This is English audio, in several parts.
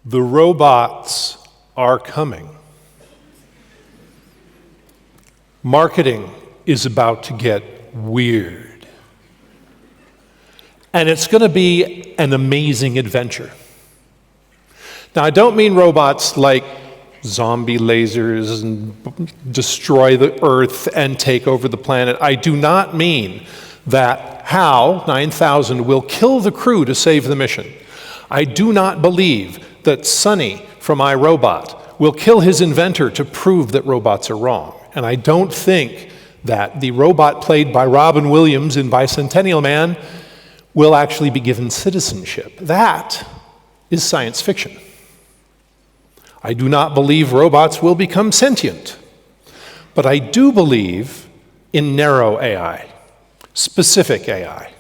The robots are coming. Marketing is about to get weird. And it's going to be an amazing adventure. Now, I don't mean robots like zombie lasers and destroy the Earth and take over the planet. I do not mean that HAL 9000 will kill the crew to save the mission. I do not believe that Sonny from iRobot will kill his inventor to prove that robots are wrong. And I don't think that the robot played by Robin Williams in Bicentennial Man will actually be given citizenship. That is science fiction. I do not believe robots will become sentient, but I do believe in narrow AI, specific AI,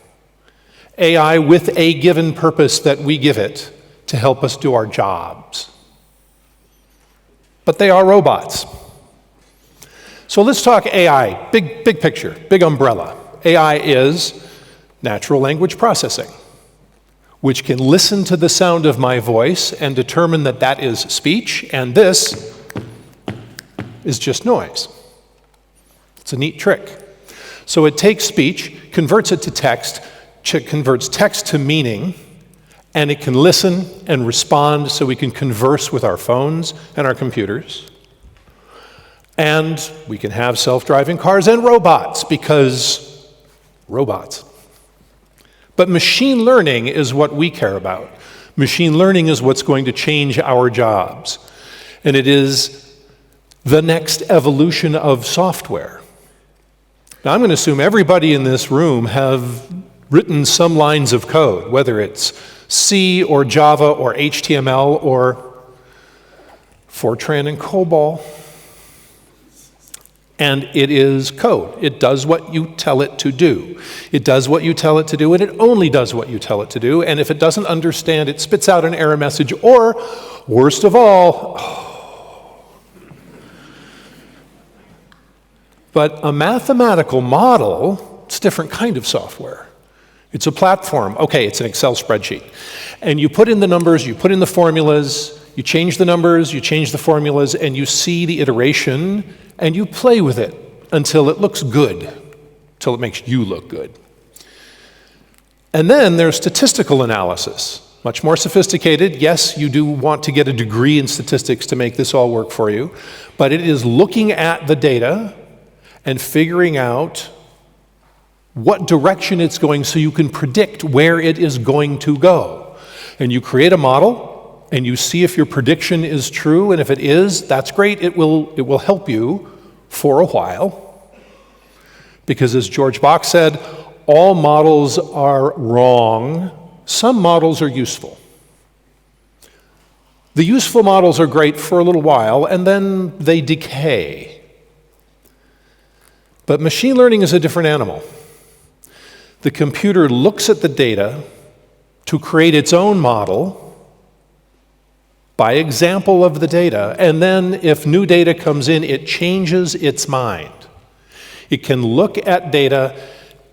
AI with a given purpose that we give it to help us do our jobs. But they are robots. So let's talk AI, big picture, big umbrella. AI is natural language processing, which can listen to the sound of my voice and determine that that is speech, and this is just noise. It's a neat trick. So it takes speech, converts it to text, converts text to meaning, and it can listen and respond so we can converse with our phones and our computers. And we can have self-driving cars and robots, because robots. But machine learning is what we care about. Machine learning is what's going to change our jobs. And it is the next evolution of software. Now, I'm going to assume everybody in this room have written some lines of code, whether it's C or Java or HTML or Fortran and COBOL. And it is code. It does what you tell it to do. It does what you tell it to do, and it only does what you tell it to do. And if it doesn't understand, it spits out an error message, or, worst of all, But a mathematical model, it's a different kind of software. It's a platform. Okay, it's an Excel spreadsheet. And you put in the numbers, you put in the formulas, you change the numbers, you change the formulas, and you see the iteration, and you play with it until it looks good, until it makes you look good. And then there's statistical analysis, much more sophisticated. Yes, you do want to get a degree in statistics to make this all work for you, but it is looking at the data and figuring out what direction it's going so you can predict where it is going to go. And you create a model, and you see if your prediction is true, and if it is, that's great. It will help you for a while. Because as George Bach said, all models are wrong. Some models are useful. The useful models are great for a little while, and then they decay. But machine learning is a different animal. The computer looks at the data to create its own model by example of the data, and then if new data comes in, it changes its mind. It can look at data,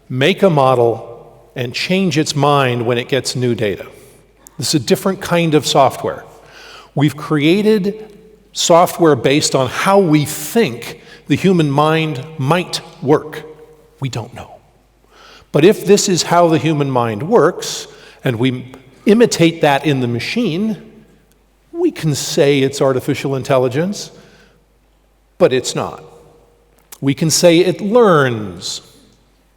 make a model, and change its mind when it gets new data. This is a different kind of software. We've created software based on how we think the human mind might work. We don't know. But if this is how the human mind works, and we imitate that in the machine, we can say it's artificial intelligence, but it's not. We can say it learns,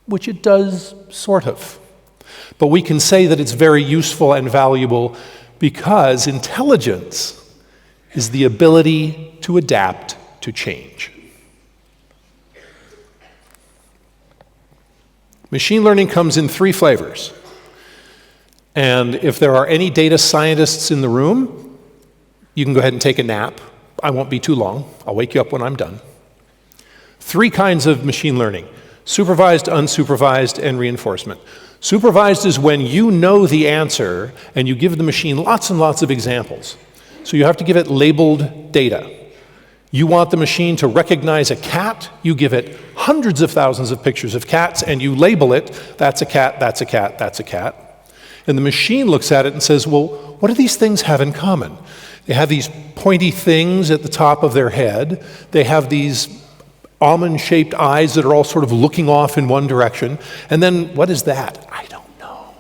which it does, sort of. But we can say that it's very useful and valuable because intelligence is the ability to adapt to change. Machine learning comes in 3 flavors. And if there are any data scientists in the room, you can go ahead and take a nap. I won't be too long. I'll wake you up when I'm done. 3 kinds of machine learning: supervised, unsupervised, and reinforcement. Supervised is when you know the answer and you give the machine lots and lots of examples. So you have to give it labeled data. You want the machine to recognize a cat, you give it hundreds of thousands of pictures of cats, and you label it, that's a cat, that's a cat, that's a cat. And the machine looks at it and says, well, what do these things have in common? They have these pointy things at the top of their head. They have these almond-shaped eyes that are all sort of looking off in one direction. And then, what is that? I don't know.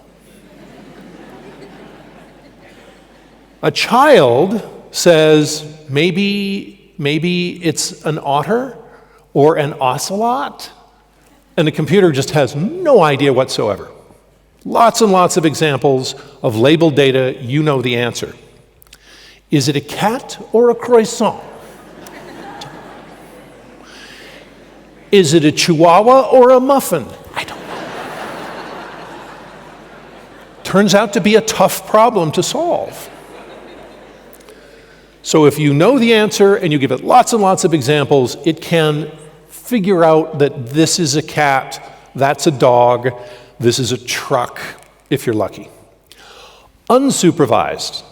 A child says, maybe it's an otter or an ocelot, and the computer just has no idea whatsoever. Lots and lots of examples of labeled data, you know the answer. Is it a cat or a croissant? Is it a chihuahua or a muffin? I don't know. Turns out to be a tough problem to solve. So if you know the answer and you give it lots and lots of examples, it can figure out that this is a cat, that's a dog, this is a truck, if you're lucky. Unsupervised.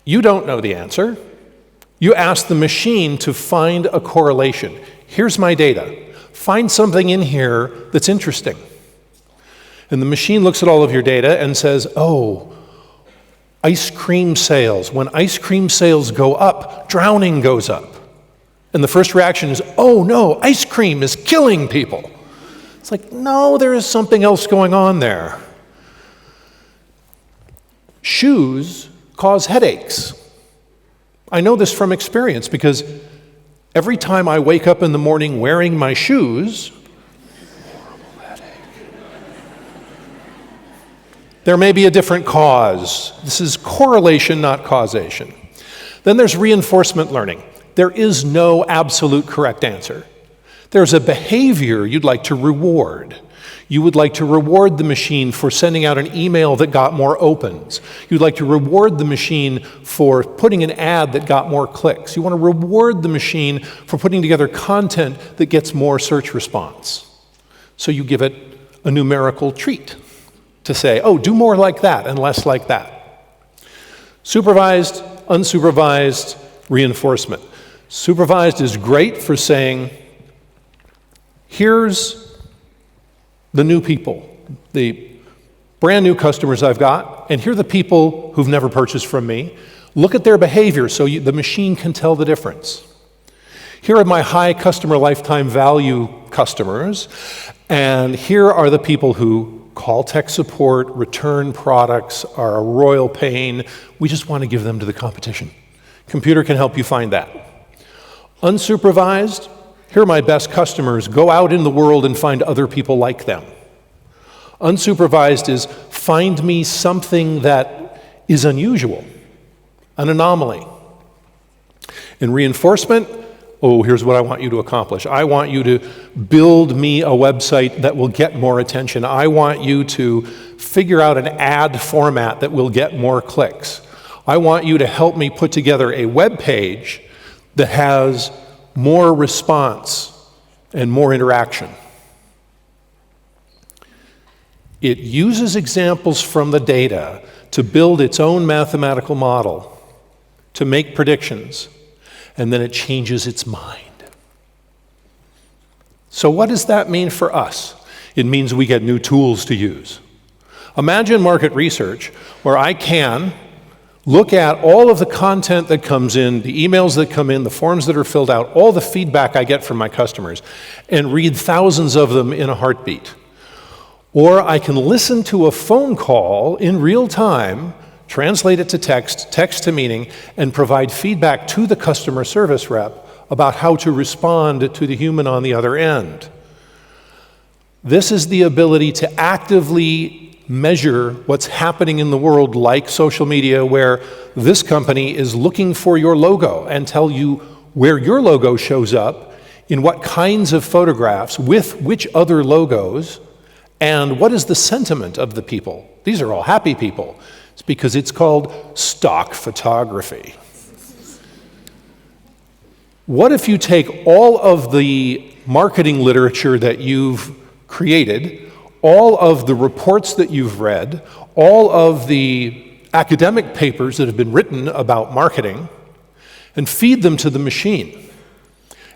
You don't know the answer. You ask the machine to find a correlation. Here's my data. Find something in here that's interesting. And the machine looks at all of your data and says, oh, ice cream sales. When ice cream sales go up, drowning goes up. And the first reaction is, oh no, ice cream is killing people. It's like, no, there is something else going on there. Shoes cause headaches. I know this from experience because every time I wake up in the morning wearing my shoes, horrible headache. There may be a different cause. This is correlation, not causation. Then there's reinforcement learning. There is no absolute correct answer. There's a behavior you'd like to reward. You would like to reward the machine for sending out an email that got more opens. You'd like to reward the machine for putting an ad that got more clicks. You want to reward the machine for putting together content that gets more search response. So you give it a numerical treat to say, oh, do more like that and less like that. Supervised, unsupervised, reinforcement. Supervised is great for saying, here's the new people, the brand new customers I've got, and here are the people who've never purchased from me. Look at their behavior so the machine can tell the difference. Here are my high customer lifetime value customers, and here are the people who call tech support, return products, are a royal pain. We just want to give them to the competition. Computer can help you find that. Unsupervised, here are my best customers. Go out in the world and find other people like them. Unsupervised is find me something that is unusual, an anomaly. In reinforcement, oh, here's what I want you to accomplish. I want you to build me a website that will get more attention. I want you to figure out an ad format that will get more clicks. I want you to help me put together a web page that has more response and more interaction. It uses examples from the data to build its own mathematical model, to make predictions, and then it changes its mind. So what does that mean for us? It means we get new tools to use. Imagine market research where I can look at all of the content that comes in, the emails that come in, the forms that are filled out, all the feedback I get from my customers, and read thousands of them in a heartbeat. Or I can listen to a phone call in real time, translate it to text, text to meaning, and provide feedback to the customer service rep about how to respond to the human on the other end. This is the ability to actively measure what's happening in the world, like social media, where this company is looking for your logo and tell you where your logo shows up, in what kinds of photographs, with which other logos, and what is the sentiment of the people. These are all happy people. It's because it's called stock photography. What if you take all of the marketing literature that you've created, all of the reports that you've read, all of the academic papers that have been written about marketing, and feed them to the machine?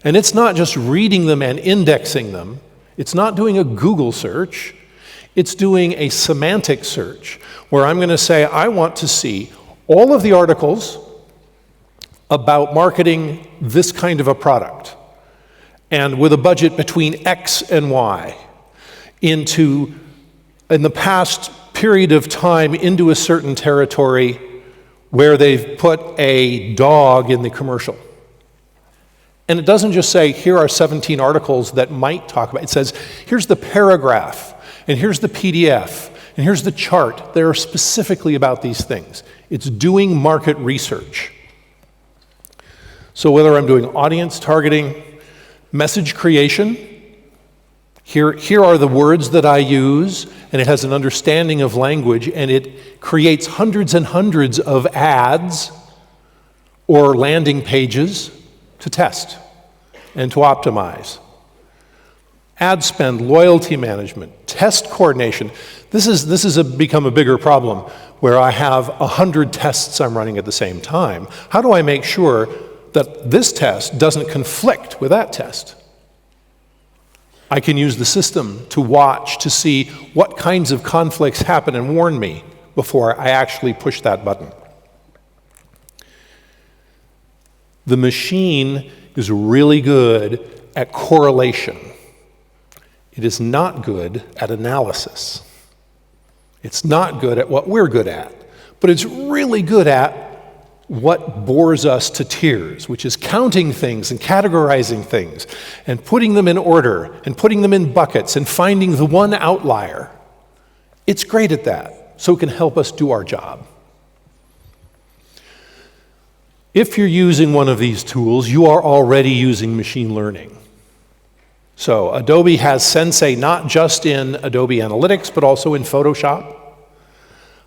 And it's not just reading them and indexing them. It's not doing a Google search. It's doing a semantic search, where I'm going to say, I want to see all of the articles about marketing this kind of a product, and with a budget between X and Y, in the past period of time, into a certain territory where they've put a dog in the commercial. And it doesn't just say, here are 17 articles that might talk about it. It says, here's the paragraph, and here's the PDF, and here's the chart that are specifically about these things. It's doing market research. So whether I'm doing audience targeting, message creation, here are the words that I use, and it has an understanding of language, and it creates hundreds and hundreds of ads or landing pages to test and to optimize. Ad spend, loyalty management, test coordination. This has become a bigger problem where I have 100 tests I'm running at the same time. How do I make sure that this test doesn't conflict with that test? I can use the system to watch to see what kinds of conflicts happen and warn me before I actually push that button. The machine is really good at correlation. It is not good at analysis. It's not good at what we're good at, but it's really good at what bores us to tears, which is counting things and categorizing things and putting them in order and putting them in buckets and finding the one outlier. It's great at that, so it can help us do our job. If you're using one of these tools, you are already using machine learning. So Adobe has Sensei not just in Adobe Analytics, but also in Photoshop.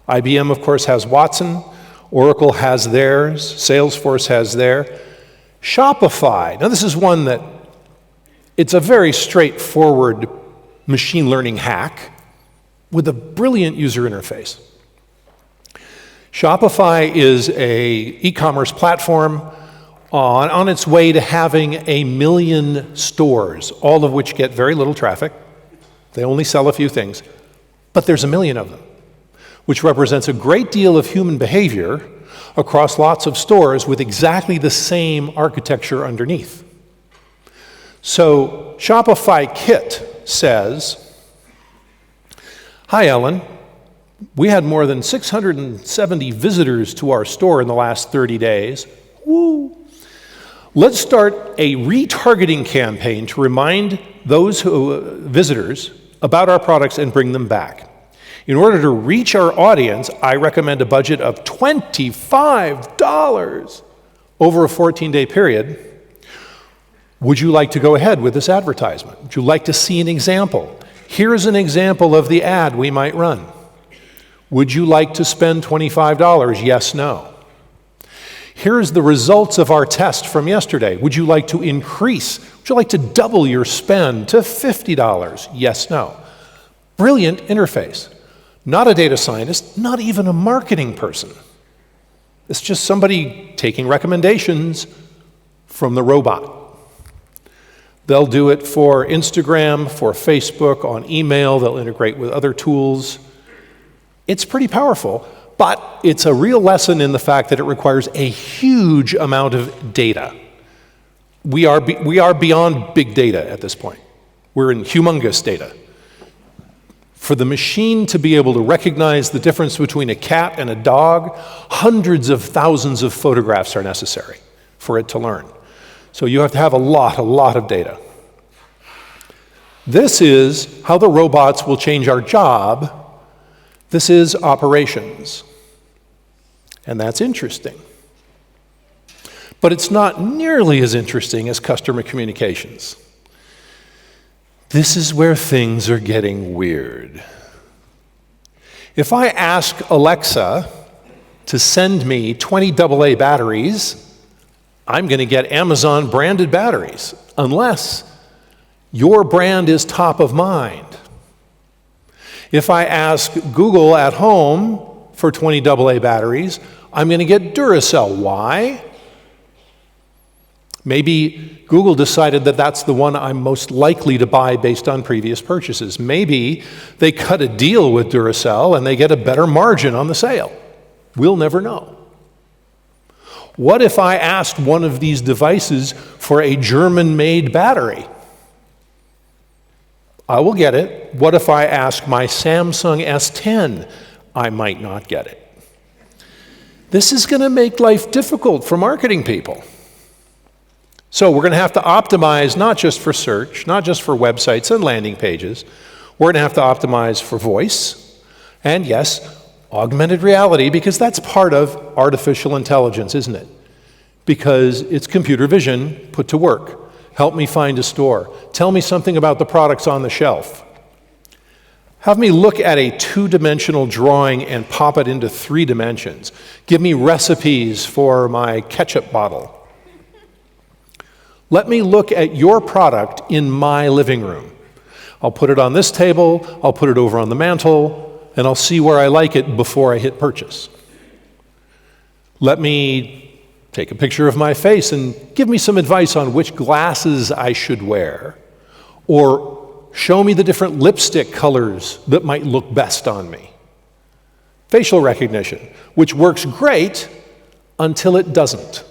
IBM, of course, has Watson. Oracle has theirs. Salesforce has theirs. Shopify, now this is one that, it's a very straightforward machine learning hack with a brilliant user interface. Shopify is a e-commerce platform on its way to having 1 million stores, all of which get very little traffic. They only sell a few things, but there's 1 million of them, which represents a great deal of human behavior across lots of stores with exactly the same architecture underneath. So Shopify Kit says, "Hi, Ellen. We had more than 670 visitors to our store in the last 30 days. Woo! Let's start a retargeting campaign to remind those visitors about our products and bring them back. In order to reach our audience, I recommend a budget of $25 over a 14-day period. Would you like to go ahead with this advertisement? Would you like to see an example? Here's an example of the ad we might run. Would you like to spend $25? Yes, no. Here's the results of our test from yesterday. Would you like to increase? Would you like to double your spend to $50? Yes, no." Brilliant interface. Not a data scientist, not even a marketing person. It's just somebody taking recommendations from the robot. They'll do it for Instagram, for Facebook, on email. They'll integrate with other tools. It's pretty powerful, but it's a real lesson in the fact that it requires a huge amount of data. We are beyond big data at this point. We're in humongous data. For the machine to be able to recognize the difference between a cat and a dog, hundreds of thousands of photographs are necessary for it to learn. So you have to have a lot of data. This is how the robots will change our job. This is operations. And that's interesting. But it's not nearly as interesting as customer communications. This is where things are getting weird. If I ask Alexa to send me 20 AA batteries, I'm going to get Amazon branded batteries, unless your brand is top of mind. If I ask Google at home for 20 AA batteries, I'm going to get Duracell. Why? Maybe Google decided that that's the one I'm most likely to buy based on previous purchases. Maybe they cut a deal with Duracell and they get a better margin on the sale. We'll never know. What if I asked one of these devices for a German-made battery? I will get it. What if I ask my Samsung S10? I might not get it. This is going to make life difficult for marketing people. So we're going to have to optimize not just for search, not just for websites and landing pages. We're going to have to optimize for voice, and yes, augmented reality, because that's part of artificial intelligence, isn't it? Because it's computer vision put to work. Help me find a store. Tell me something about the products on the shelf. Have me look at a two-dimensional drawing and pop it into 3 dimensions. Give me recipes for my ketchup bottle. Let me look at your product in my living room. I'll put it on this table, I'll put it over on the mantle, and I'll see where I like it before I hit purchase. Let me take a picture of my face and give me some advice on which glasses I should wear. Or show me the different lipstick colors that might look best on me. Facial recognition, which works great until it doesn't.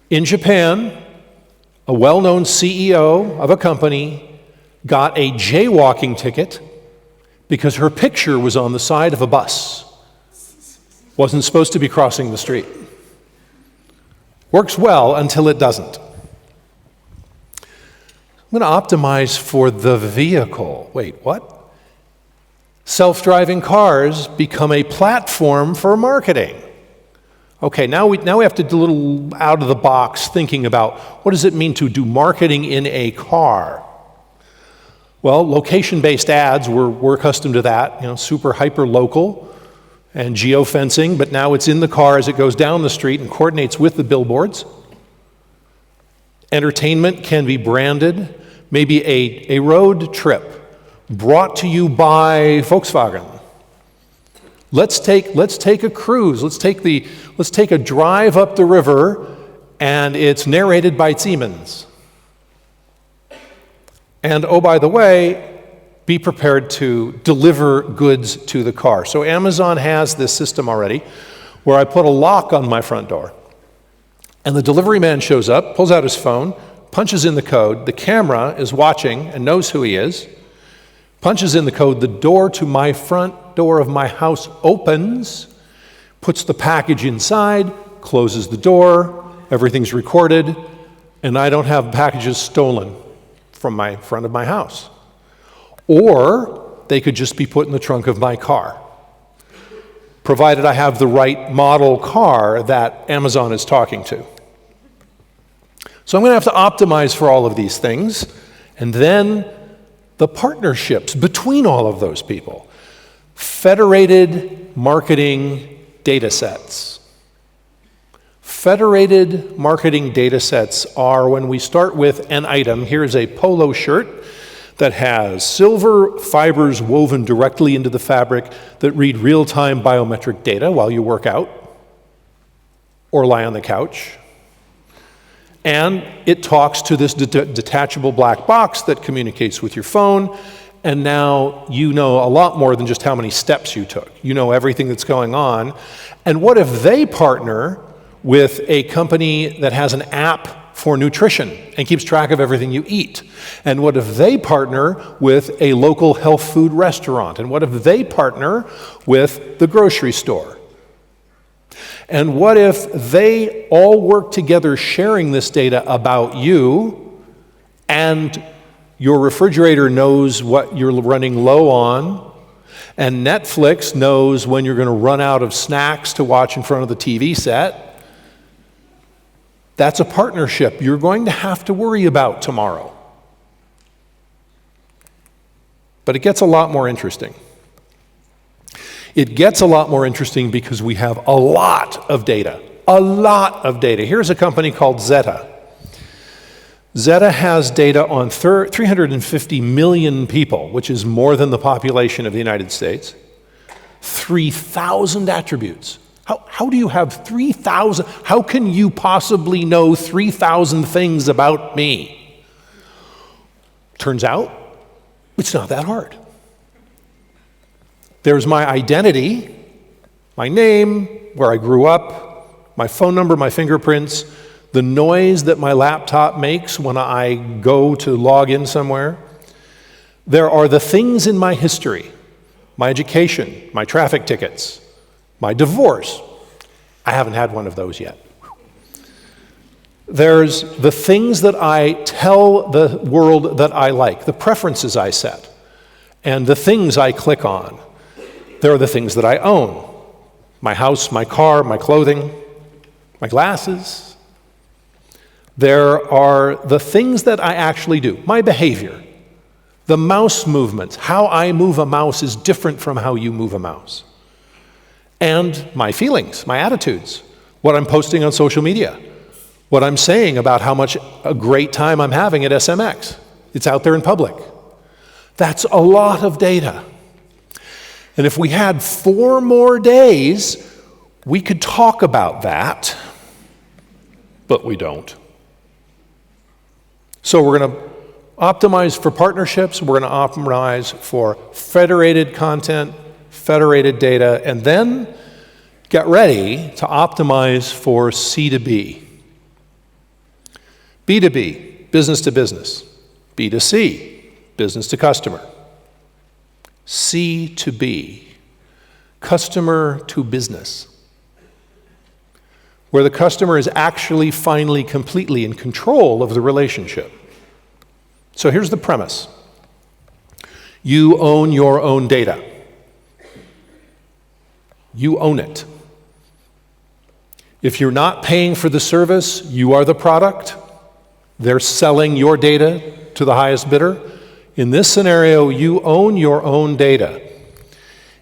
In Japan, a well-known CEO of a company got a jaywalking ticket because her picture was on the side of a bus. Wasn't supposed to be crossing the street. Works well until it doesn't. I'm going to optimize for the vehicle. Wait, what? Self-driving cars become a platform for marketing. Okay, now we have to do a little out of the box thinking about what does it mean to do marketing in a car? Well, location-based ads, we're accustomed to that, super hyper-local and geofencing, but now it's in the car as it goes down the street and coordinates with the billboards. Entertainment can be branded, maybe a road trip brought to you by Volkswagen. Let's take a cruise. Let's take a drive up the river, and it's narrated by Siemens. And oh, by the way, be prepared to deliver goods to the car. So Amazon has this system already where I put a lock on my front door. And the delivery man shows up, pulls out his phone, punches in the code. The camera is watching and knows who he is. Punches in the code. The door to my front door of my house opens, puts the package inside, closes the door, everything's recorded, and I don't have packages stolen from my front of my house. Or they could just be put in the trunk of my car, provided I have the right model car that Amazon is talking to. So I'm going to have to optimize for all of these things, and then the partnerships between all of those people. Federated marketing data sets. Federated marketing data sets are when we start with an item. Here's a polo shirt that has silver fibers woven directly into the fabric that read real-time biometric data while you work out or lie on the couch. And it talks to this detachable black box that communicates with your phone, and now you know a lot more than just how many steps you took. You know everything that's going on. And what if they partner with a company that has an app for nutrition and keeps track of everything you eat? And what if they partner with a local health food restaurant? And what if they partner with the grocery store? And what if they all work together sharing this data about you, and your refrigerator knows what you're running low on, and Netflix knows when you're going to run out of snacks to watch in front of the TV set? That's a partnership you're going to have to worry about tomorrow. But it gets a lot more interesting. It gets a lot more interesting because we have a lot of data. A lot of data. Here's a company called Zeta. Zeta has data on 350 million people, which is more than the population of the United States. 3,000 attributes. How do you have 3,000? How can you possibly know 3,000 things about me? Turns out, it's not that hard. There's my identity, my name, where I grew up, my phone number, my fingerprints, the noise that my laptop makes when I go to log in somewhere. There are the things in my history, my education, my traffic tickets, my divorce. I haven't had one of those yet. There's the things that I tell the world that I like, the preferences I set, and the things I click on. There are the things that I own, my house, my car, my clothing, my glasses. There are the things that I actually do, my behavior, the mouse movements. How I move a mouse is different from how you move a mouse. And my feelings, my attitudes, what I'm posting on social media, what I'm saying about how much a great time I'm having at SMX. It's out there in public. That's a lot of data. And if we had 4 more days, we could talk about that, but we don't. So we're going to optimize for partnerships, we're going to optimize for federated content, federated data, and then get ready to optimize for C2B. B2B, business to business. B2C, business to customer. C2B, customer to business, where the customer is actually finally completely in control of the relationship. So here's the premise. You own your own data. You own it. If you're not paying for the service, you are the product. They're selling your data to the highest bidder. In this scenario, you own your own data.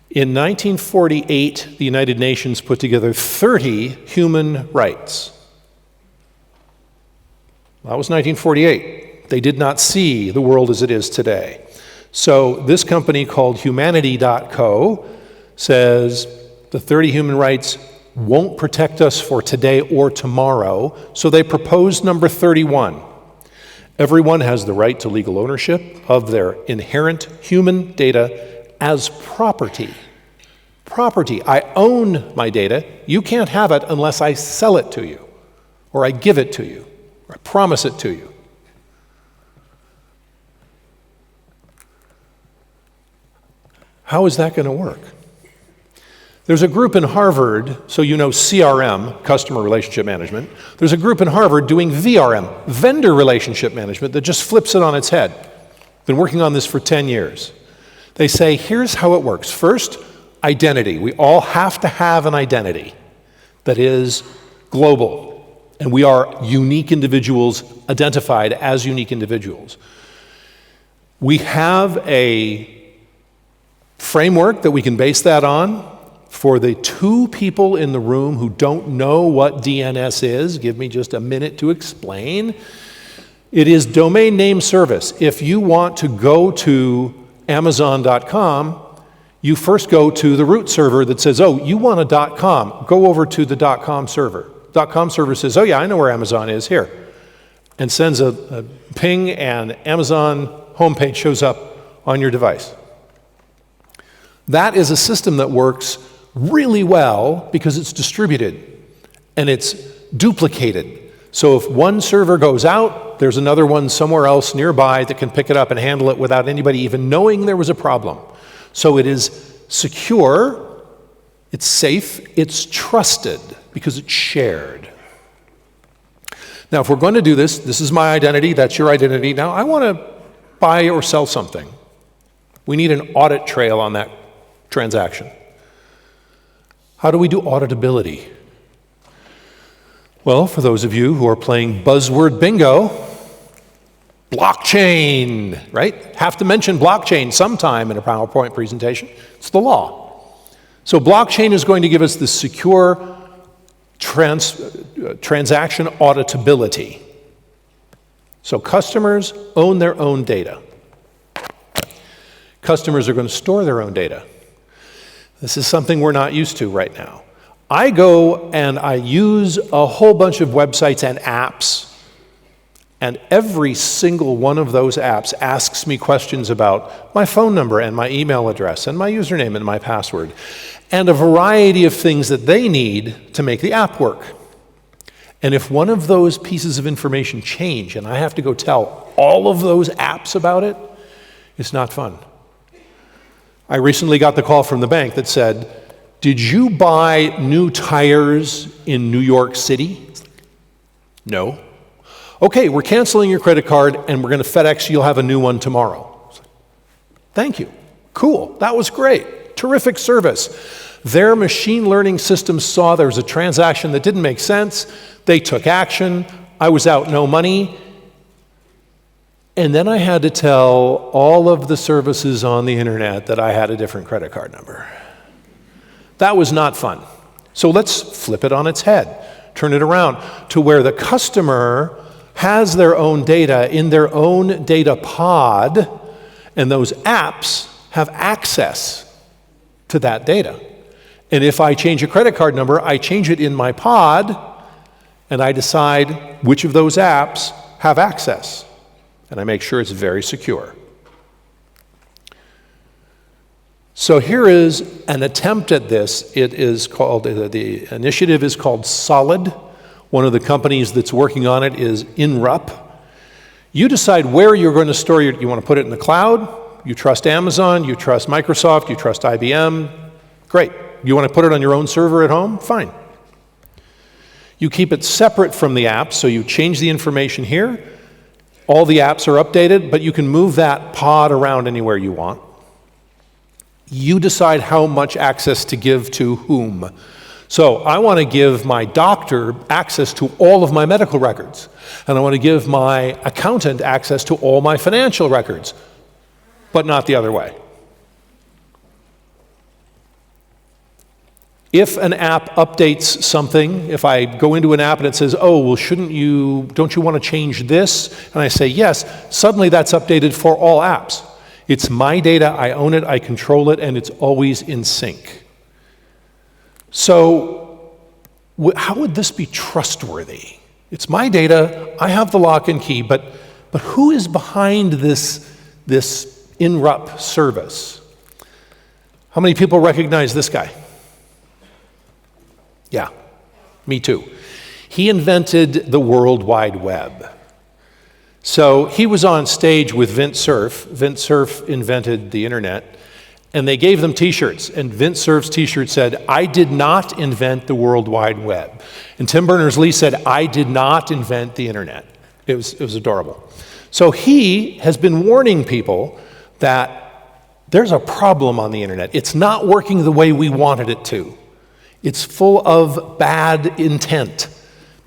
In 1948, the United Nations put together 30 human rights. That was 1948. They did not see the world as it is today. So this company called Humanity.co says the 30 human rights won't protect us for today or tomorrow, so they proposed number 31. Everyone has the right to legal ownership of their inherent human data as property. Property. I own my data. You can't have it unless I sell it to you, or I give it to you, or I promise it to you. How is that going to work? There's a group in Harvard, so you know CRM, customer relationship management. There's a group in Harvard doing VRM, vendor relationship management, that just flips it on its head. Been working on this for 10 years. They say, here's how it works. First, identity. We all have to have an identity that is global, and we are unique individuals identified as unique individuals. We have a framework that we can base that on. For the 2 people in the room who don't know what DNS is, give me just a minute to explain. It is domain name service. If you want to go to Amazon.com, you first go to the root server that says, oh, you want a .com. Go over to the .com server. .com server says, oh yeah, I know where Amazon is, here. And sends a ping, and Amazon homepage shows up on your device. That is a system that works really well because it's distributed and it's duplicated. So if one server goes out, there's another one somewhere else nearby that can pick it up and handle it without anybody even knowing there was a problem. So it is secure, it's safe, it's trusted because it's shared. Now, if we're going to do this, this is my identity, that's your identity. Now, I want to buy or sell something. We need an audit trail on that transaction. How do we do auditability? Well, for those of you who are playing buzzword bingo, blockchain, right? Have to mention blockchain sometime in a PowerPoint presentation. It's the law. So blockchain is going to give us the secure transaction auditability. So customers own their own data. Customers are going to store their own data. This is something we're not used to right now. I go and I use a whole bunch of websites and apps, and every single one of those apps asks me questions about my phone number and my email address and my username and my password, and a variety of things that they need to make the app work. And if one of those pieces of information change and I have to go tell all of those apps about it, it's not fun. I recently got the call from the bank that said, "Did you buy new tires in New York City?" "No." "Okay, we're canceling your credit card and we're going to FedEx, you'll have a new one tomorrow." Thank you. Cool. That was great. Terrific service. Their machine learning system saw there was a transaction that didn't make sense. They took action. I was out no money. And then I had to tell all of the services on the internet that I had a different credit card number. That was not fun. So let's flip it on its head, turn it around to where the customer has their own data in their own data pod, and those apps have access to that data. And if I change a credit card number, I change it in my pod, and I decide which of those apps have access. And I make sure it's very secure. So here is an attempt at this. It is called, the initiative is called Solid. One of the companies that's working on it is InRup. You decide where you're going to store you want to put it in the cloud, you trust Amazon, you trust Microsoft, you trust IBM, great. You want to put it on your own server at home? Fine. You keep it separate from the app, so you change the information here. All the apps are updated, but you can move that pod around anywhere you want. You decide how much access to give to whom. So I want to give my doctor access to all of my medical records, and I want to give my accountant access to all my financial records, but not the other way. If an app updates something, if I go into an app and it says, "Oh, well, don't you want to change this?" And I say, "Yes," suddenly that's updated for all apps. It's my data, I own it, I control it, and it's always in sync. So how would this be trustworthy? It's my data, I have the lock and key, but who is behind this InRup service? How many people recognize this guy? Yeah, me too. He invented the World Wide Web. So he was on stage with Vint Cerf. Vint Cerf invented the internet, and they gave them t-shirts. And Vint Cerf's t-shirt said, "I did not invent the World Wide Web." And Tim Berners-Lee said, "I did not invent the internet." It was adorable. So he has been warning people that there's a problem on the internet. It's not working the way we wanted it to. It's full of bad intent,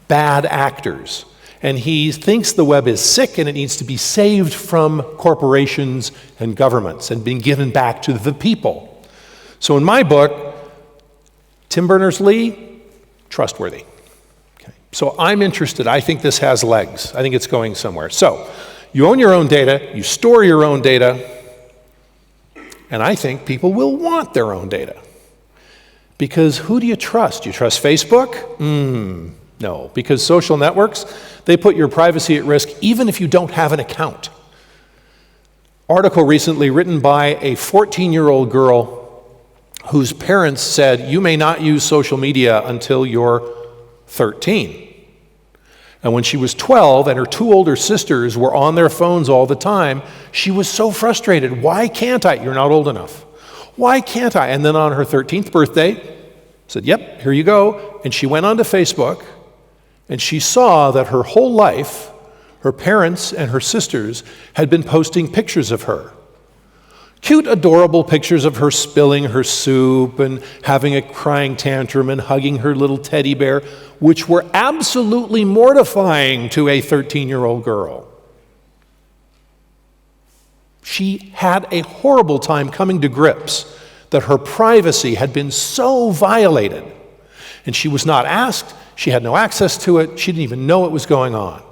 bad actors. And he thinks the web is sick and it needs to be saved from corporations and governments and being given back to the people. So in my book, Tim Berners-Lee, trustworthy. Okay. So I'm interested. I think this has legs. I think it's going somewhere. So you own your own data, you store your own data, and I think people will want their own data. Because who do you trust? Do you trust Facebook? No, because social networks, they put your privacy at risk even if you don't have an account. Article recently written by a 14-year-old girl whose parents said, "You may not use social media until you're 13. And when she was 12 and her two older sisters were on their phones all the time, she was so frustrated. "Why can't I?" "You're not old enough." "Why can't I?" And then on her 13th birthday, said, "Yep, here you go." And she went onto Facebook, and she saw that her whole life, her parents and her sisters had been posting pictures of her. Cute, adorable pictures of her spilling her soup and having a crying tantrum and hugging her little teddy bear, which were absolutely mortifying to a 13-year-old girl. She had a horrible time coming to grips that her privacy had been so violated, and she was not asked, she had no access to it, she didn't even know it was going on.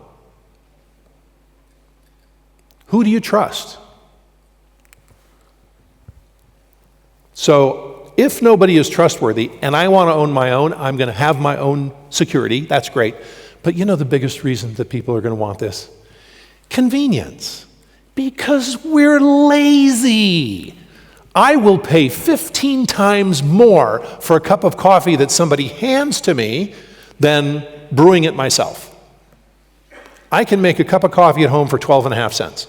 Who do you trust? So if nobody is trustworthy and I want to own my own, I'm going to have my own security, that's great. But you know the biggest reason that people are going to want this? Convenience. Because we're lazy. I will pay 15 times more for a cup of coffee that somebody hands to me than brewing it myself. I can make a cup of coffee at home for 12.5 cents.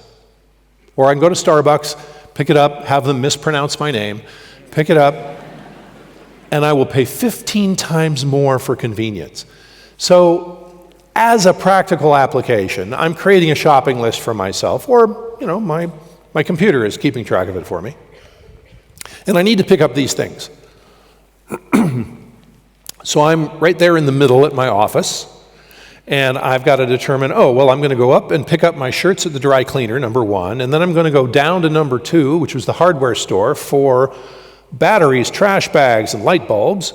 Or I can go to Starbucks, pick it up, have them mispronounce my name, pick it up, and I will pay 15 times more for convenience. So as a practical application, I'm creating a shopping list for myself, or my computer is keeping track of it for me. And I need to pick up these things. So I'm right there in the middle at my office, and I've got to determine, I'm going to go up and pick up my shirts at the dry cleaner, number one, and then I'm going to go down to number two, which was the hardware store, for batteries, trash bags, and light bulbs.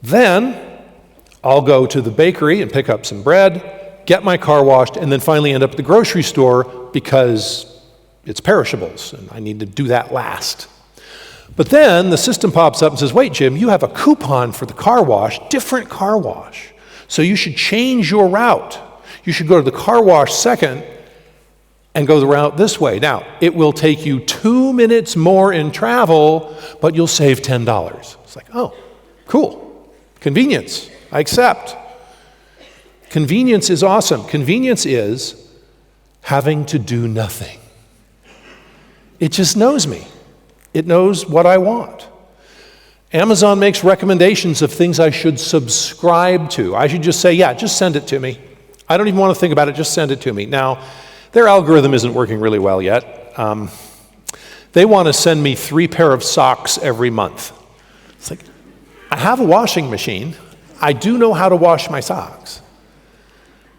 Then I'll go to the bakery and pick up some bread, get my car washed, and then finally end up at the grocery store because it's perishables, and I need to do that last. But then the system pops up and says, wait, Jim, you have a coupon for the car wash, different car wash. So you should change your route. You should go to the car wash second and go the route this way. Now, it will take you 2 minutes more in travel, but you'll save $10. It's like, oh, cool. Convenience. I accept. Convenience is awesome. Convenience is having to do nothing. It just knows me. It knows what I want. Amazon makes recommendations of things I should subscribe to. I should just say, yeah, just send it to me. I don't even want to think about it, just send it to me. Now, their algorithm isn't working really well yet. They want to send me 3 pair of socks every month. It's like, I have a washing machine. I do know how to wash my socks.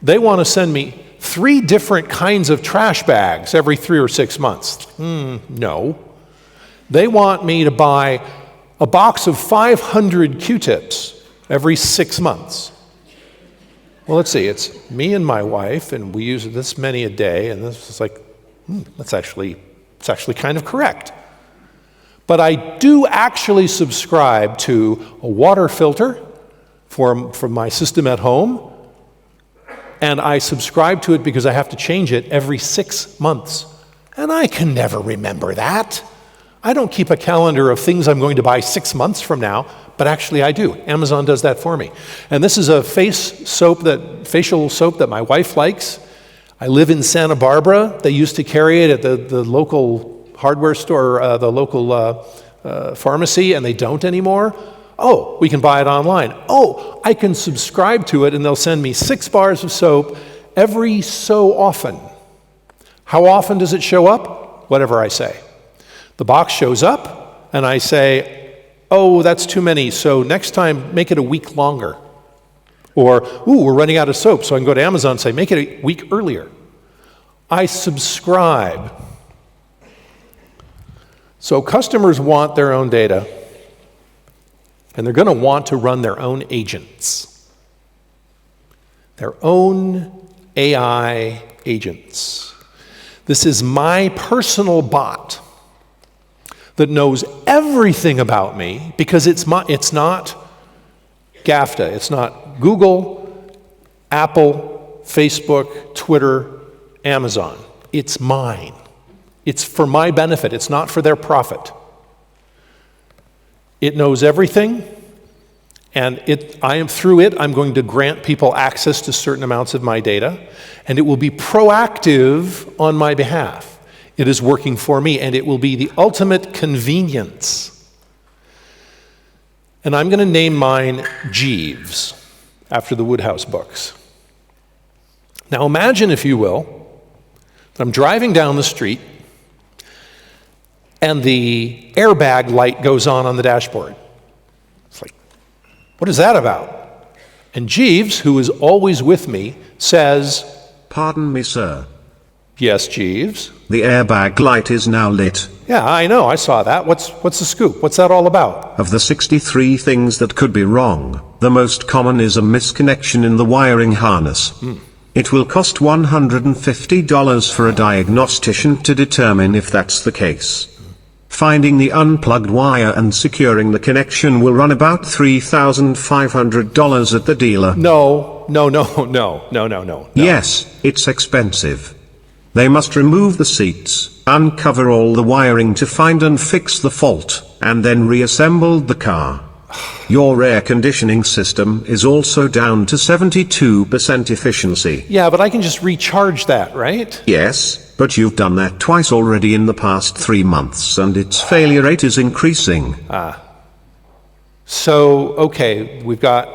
They want to send me 3 different kinds of trash bags every 3 or 6 months. No. They want me to buy a box of 500 Q-tips every 6 months. Well, let's see, it's me and my wife, and we use this many a day, and this is like, it's actually kind of correct. But I do actually subscribe to a water filter for my system at home, and I subscribe to it because I have to change it every 6 months. And I can never remember that. I don't keep a calendar of things I'm going to buy 6 months from now, but actually I do. Amazon does that for me. And this is a facial soap that my wife likes. I live in Santa Barbara. They used to carry it at the local hardware store, the local pharmacy, and they don't anymore. Oh, we can buy it online. Oh, I can subscribe to it, and they'll send me 6 bars of soap every so often. How often does it show up? Whatever I say. The box shows up, and I say, oh, that's too many, so next time make it a week longer. Or, we're running out of soap, so I can go to Amazon and say, make it a week earlier. I subscribe. So customers want their own data, and they're going to want to run their own agents. Their own AI agents. This is my personal bot that knows everything about me because it's not GAFTA, it's not Google, Apple, Facebook, Twitter, Amazon. It's mine. It's for my benefit. It's not for their profit. It knows everything, and through it, I'm going to grant people access to certain amounts of my data, and it will be proactive on my behalf. It is working for me, and it will be the ultimate convenience. And I'm going to name mine Jeeves, after the Woodhouse books. Now imagine, if you will, that I'm driving down the street, and the airbag light goes on the dashboard. It's like, what is that about? And Jeeves, who is always with me, says, "Pardon me, sir." "Yes, Jeeves?" "The airbag light is now lit." "Yeah, I know, I saw that. What's the scoop? What's that all about?" "Of the 63 things that could be wrong, the most common is a misconnection in the wiring harness. It will cost $150 for a diagnostician to determine if that's the case. Finding the unplugged wire and securing the connection will run about $3,500 at the dealer." No. "Yes, it's expensive. They must remove the seats, uncover all the wiring to find and fix the fault, and then reassemble the car. Your air conditioning system is also down to 72% efficiency. Yeah, but I can just recharge that, right? Yes, but you've done that twice already in the past 3 months and its failure rate is increasing. So, okay, we've got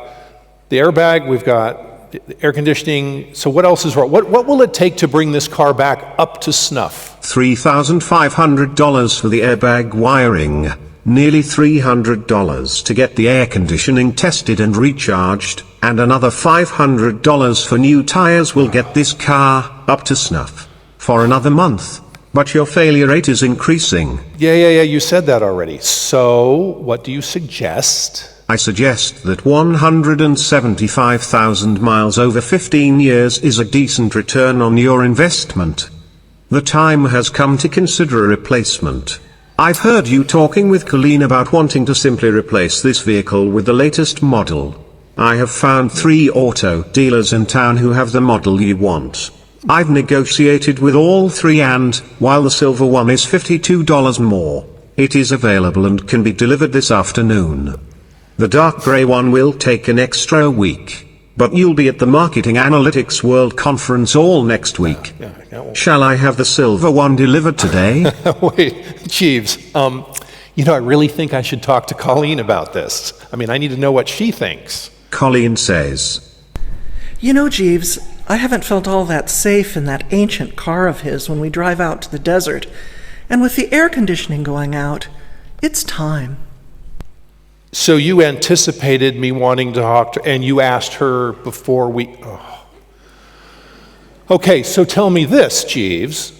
the airbag, we've got the air conditioning. So what else is wrong? What will it take to bring this car back up to snuff? $3,500 for the airbag wiring. Nearly $300 to get the air conditioning tested and recharged, and another $500 for new tires will get this car up to snuff for another month. But your failure rate is increasing. Yeah, you said that already. So, what do you suggest? I suggest that 175,000 miles over 15 years is a decent return on your investment. The time has come to consider a replacement. I've heard you talking with Colleen about wanting to simply replace this vehicle with the latest model. I have found 3 auto dealers in town who have the model you want. I've negotiated with all 3 and, while the silver one is $52 more, it is available and can be delivered this afternoon. The dark grey one will take an extra week, but you'll be at the Marketing Analytics World Conference all next week. Shall I have the silver one delivered today? Wait, Jeeves, I really think I should talk to Colleen about this. I need to know what she thinks. Colleen says, Jeeves, I haven't felt all that safe in that ancient car of his when we drive out to the desert. And with the air conditioning going out, it's time. So you anticipated me wanting to talk to, and you asked her before we... Oh. Okay, so tell me this, Jeeves.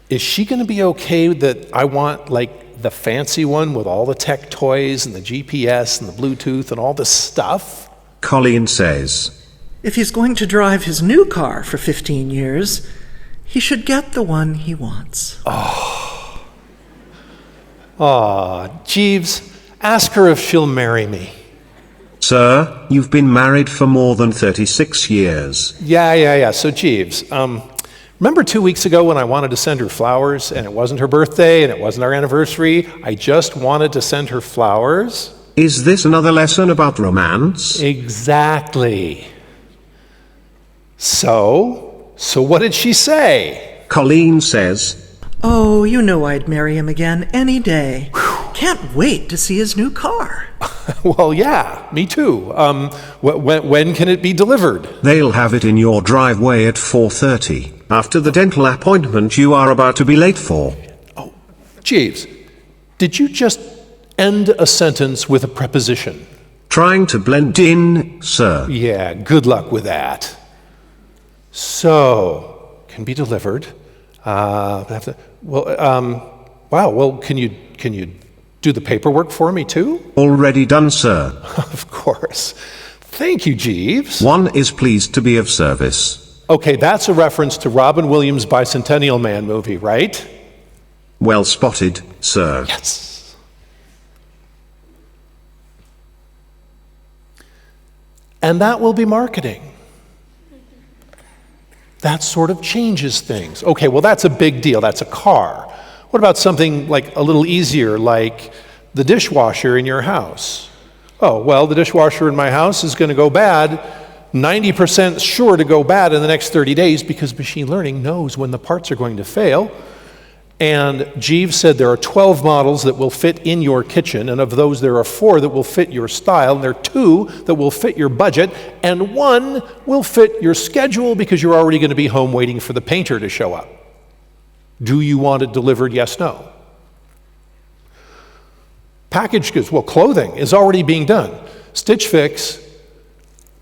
Is she going to be okay that I want, the fancy one with all the tech toys and the GPS and the Bluetooth and all this stuff? Colleen says, if he's going to drive his new car for 15 years, he should get the one he wants. Jeeves, ask her if she'll marry me. Sir, you've been married for more than 36 years. Yeah. So Jeeves, remember 2 weeks ago when I wanted to send her flowers and it wasn't her birthday and it wasn't our anniversary? I just wanted to send her flowers. Is this another lesson about romance? Exactly. So what did she say? Colleen says, oh, I'd marry him again any day. Can't wait to see his new car. Well, yeah, me too. When can it be delivered? They'll have it in your driveway at 4:30, after the dental appointment you are about to be late for. Oh, Jeeves, did you just end a sentence with a preposition? Trying to blend in, sir. Yeah, good luck with that. So, can be delivered. Wow, can you do the paperwork for me too? Already done, sir. Of course. Thank you, Jeeves. One is pleased to be of service. Okay, that's a reference to Robin Williams' Bicentennial Man movie, right? Well spotted, sir. Yes. And that will be marketing. That sort of changes things. Okay, well, that's a big deal. That's a car. What about something a little easier, like the dishwasher in your house? Oh, well, the dishwasher in my house is going to go bad, 90% sure to go bad in the next 30 days because machine learning knows when the parts are going to fail. And Jeeves said there are 12 models that will fit in your kitchen, and of those there are 4 that will fit your style, and there are 2 that will fit your budget, and 1 will fit your schedule because you're already going to be home waiting for the painter to show up. Do you want it delivered? Yes, no. Packaged goods, well, clothing is already being done. Stitch Fix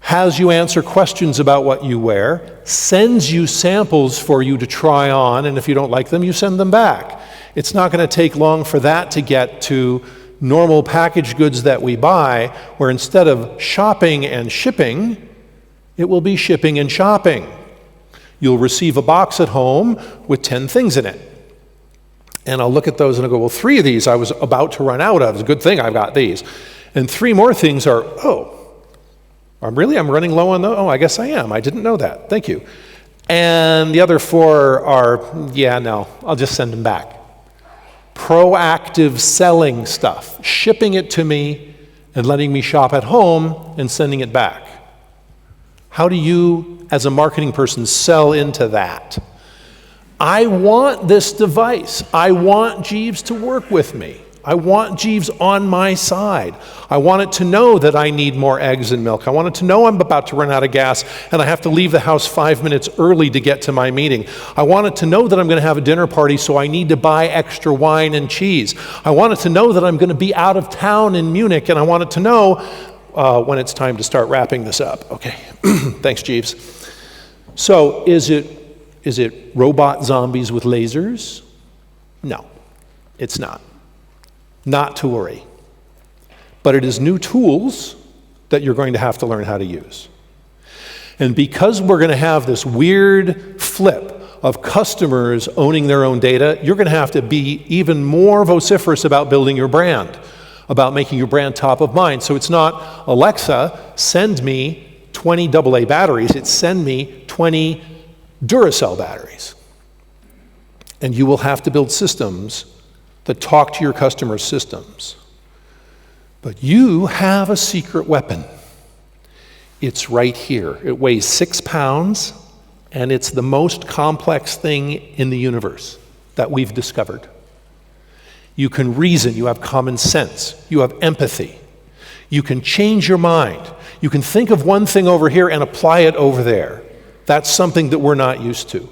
has you answer questions about what you wear, sends you samples for you to try on, and if you don't like them, you send them back. It's not going to take long for that to get to normal packaged goods that we buy, where instead of shopping and shipping, it will be shipping and shopping. You'll receive a box at home with 10 things in it. And I'll look at those and I'll go, well, 3 of these I was about to run out of. It's a good thing I've got these. And 3 more things are, I'm running low on those? Oh, I guess I am. I didn't know that. Thank you. And the other 4 are, no, I'll just send them back. Proactive selling stuff, shipping it to me and letting me shop at home and sending it back. How do you, as a marketing person, sell into that? I want this device. I want Jeeves to work with me. I want Jeeves on my side. I want it to know that I need more eggs and milk. I want it to know I'm about to run out of gas and I have to leave the house 5 minutes early to get to my meeting. I want it to know that I'm going to have a dinner party, so I need to buy extra wine and cheese. I want it to know that I'm going to be out of town in Munich, and I want it to know when it's time to start wrapping this up. Okay, thanks, Jeeves. So is it robot zombies with lasers? No, it's not. Not to worry. But it is new tools that you're going to have to learn how to use. And because we're going to have this weird flip of customers owning their own data, you're going to have to be even more vociferous about building your brand, about making your brand top of mind. So it's not, Alexa, send me 20 AA batteries. It's send me 20 Duracell batteries. And you will have to build systems that talk to your customers' systems. But you have a secret weapon. It's right here. It weighs 6 pounds, and it's the most complex thing in the universe that we've discovered. You can reason, you have common sense, you have empathy. You can change your mind. You can think of one thing over here and apply it over there. That's something that we're not used to.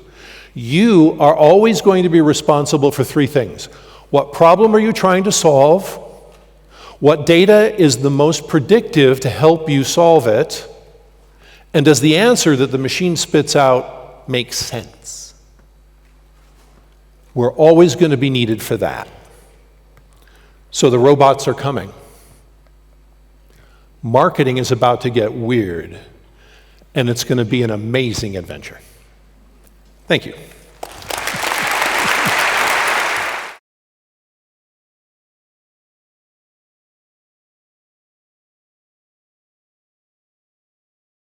You are always going to be responsible for 3 things. What problem are you trying to solve? What data is the most predictive to help you solve it? And does the answer that the machine spits out make sense? We're always going to be needed for that. So the robots are coming. Marketing is about to get weird, and it's going to be an amazing adventure. Thank you.